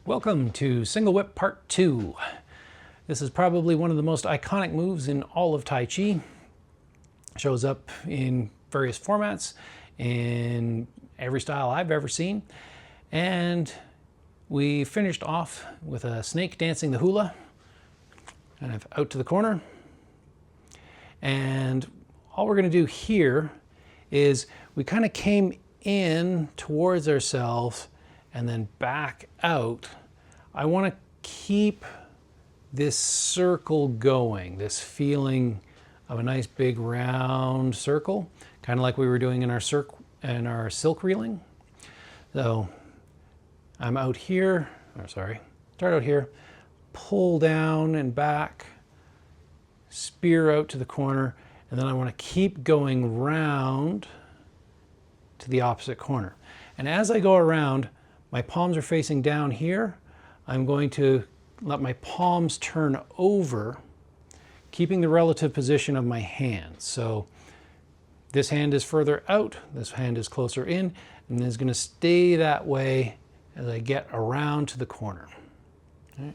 Welcome to Single Whip Part 2. This is probably one of the most iconic moves in all of Tai Chi. Shows up in various formats, in every style I've ever seen. And we finished off with a snake dancing the hula, kind of out to the corner. And all we're gonna do here is we kind of came in towards ourselves and then back out. I want to keep this circle going, this feeling of a nice big round circle, kind of like we were doing in our silk reeling. So I'm out here, start out here, pull down and back, spear out to the corner, and then I want to keep going round to the opposite corner. And as I go around, my palms are facing down here. I'm going to let my palms turn over, keeping the relative position of my hands. So this hand is further out, this hand is closer in, and it's going to stay that way as I get around to the corner. Okay.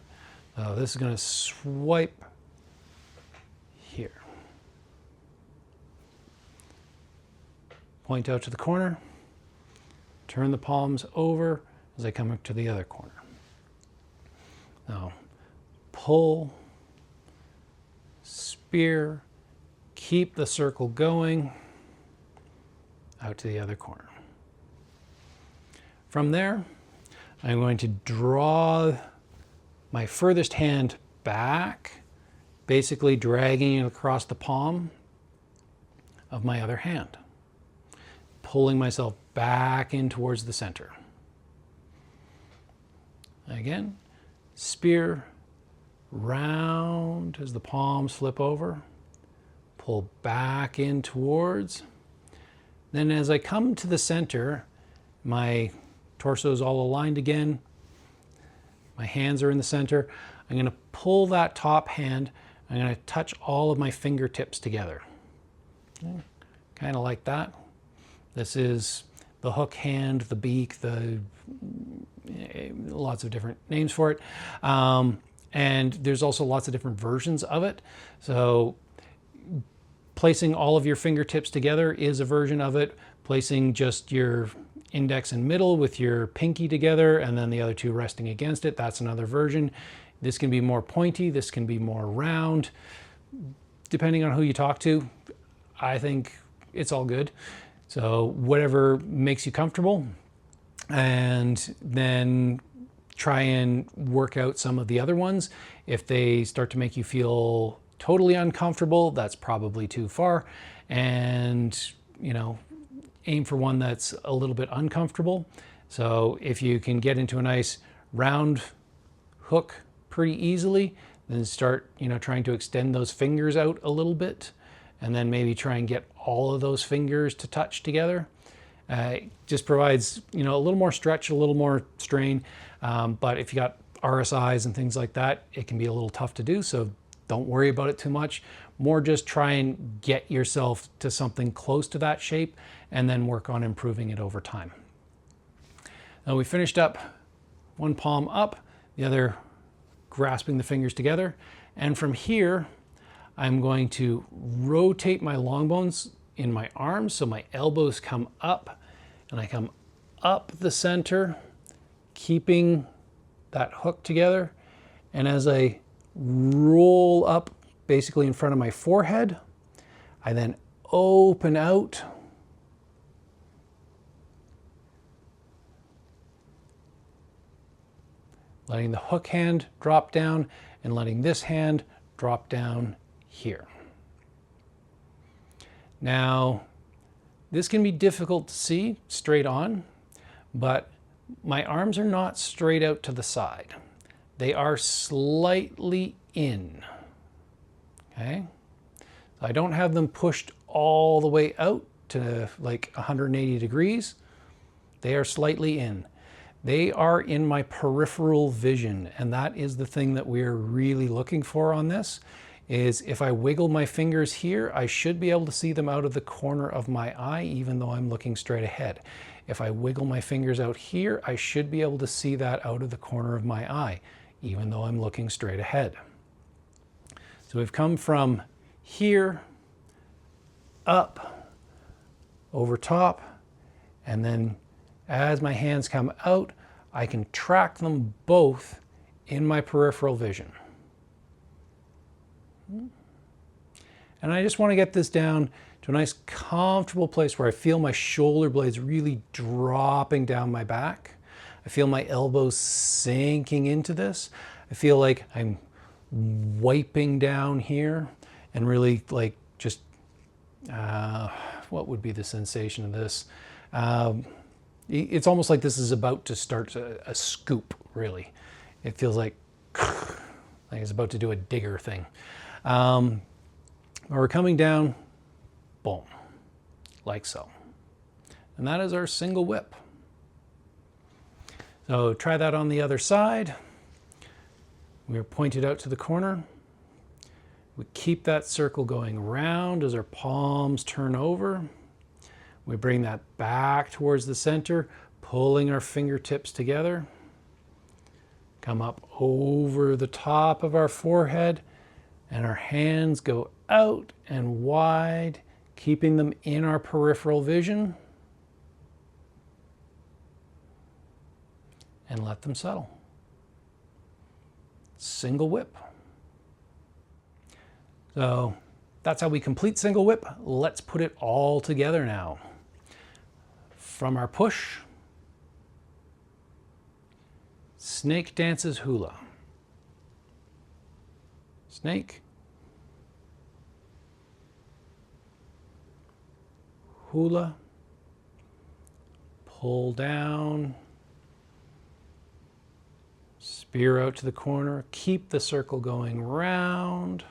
So this is going to swipe here. Point out to the corner, turn the palms over as I come up to the other corner. Now, pull, spear, keep the circle going, out to the other corner. From there, I'm going to draw my furthest hand back, basically dragging it across the palm of my other hand, pulling myself back in towards the center. Again, spear round as the palms flip over, pull back in towards. Then as I come to the center, my torso is all aligned again. My hands are in the center. I'm going to pull that top hand. I'm going to touch all of my fingertips together. Okay. Kind of like that. This is the hook hand, the beak, lots of different names for it. And there's also lots of different versions of it. So placing all of your fingertips together is a version of it. Placing just your index and middle with your pinky together and then the other two resting against it, that's another version. This can be more pointy, this can be more round. Depending on who you talk to, I think it's all good. So whatever makes you comfortable, and then try and work out some of the other ones. If they start to make you feel totally uncomfortable, that's probably too far. And, aim for one that's a little bit uncomfortable. So if you can get into a nice round hook pretty easily, then start, trying to extend those fingers out a little bit, and then maybe try and get all of those fingers to touch together. It just provides, a little more stretch, a little more strain. But if you got RSIs and things like that, it can be a little tough to do. So don't worry about it too much. More just try and get yourself to something close to that shape and then work on improving it over time. Now we finished up one palm up, the other grasping the fingers together. And from here, I'm going to rotate my long bones in my arms so my elbows come up, and I come up the center, keeping that hook together. And as I roll up basically in front of my forehead, I then open out, letting the hook hand drop down and letting this hand drop down here. Now, this can be difficult to see straight on, but my arms are not straight out to the side. They are slightly in, okay? So I don't have them pushed all the way out to like 180 degrees. They are slightly in. They are in my peripheral vision, and that is the thing that we're really looking for on this, is if I wiggle my fingers here, I should be able to see them out of the corner of my eye, even though I'm looking straight ahead. If I wiggle my fingers out here, I should be able to see that out of the corner of my eye, even though I'm looking straight ahead. So we've come from here, up, over top, and then as my hands come out, I can track them both in my peripheral vision. And I just want to get this down to a nice comfortable place where I feel my shoulder blades really dropping down my back. I feel my elbows sinking into this. I feel like I'm wiping down here and really like just, what would be the sensation of this? It's almost like this is about to start a scoop, really. It feels like it's about to do a digger thing. We're coming down, boom, like so. And that is our single whip. So try that on the other side. We're pointed out to the corner. We keep that circle going round as our palms turn over. We bring that back towards the center, pulling our fingertips together. Come up over the top of our forehead, and our hands go out and wide, keeping them in our peripheral vision. And let them settle. Single whip. So that's how we complete single whip. Let's put it all together now. From our push, snake dances hula. Snake, hula, pull down, spear out to the corner, keep the circle going round,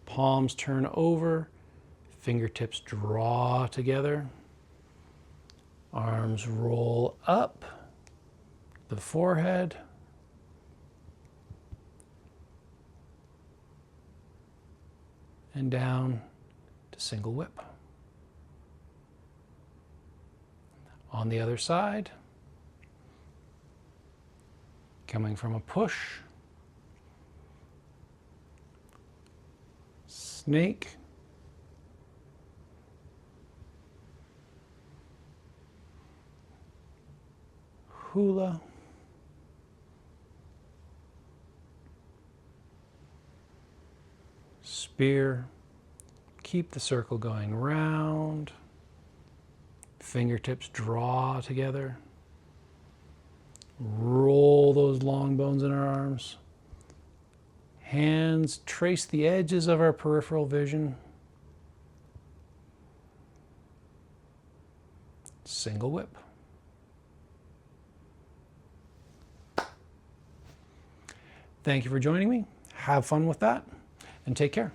palms turn over, fingertips draw together, arms roll up, the forehead, and down to single whip. On the other side, coming from a push, snake, hula, spear, keep the circle going round, fingertips draw together, roll those long bones in our arms, hands trace the edges of our peripheral vision, single whip. Thank you for joining me. Have fun with that and take care.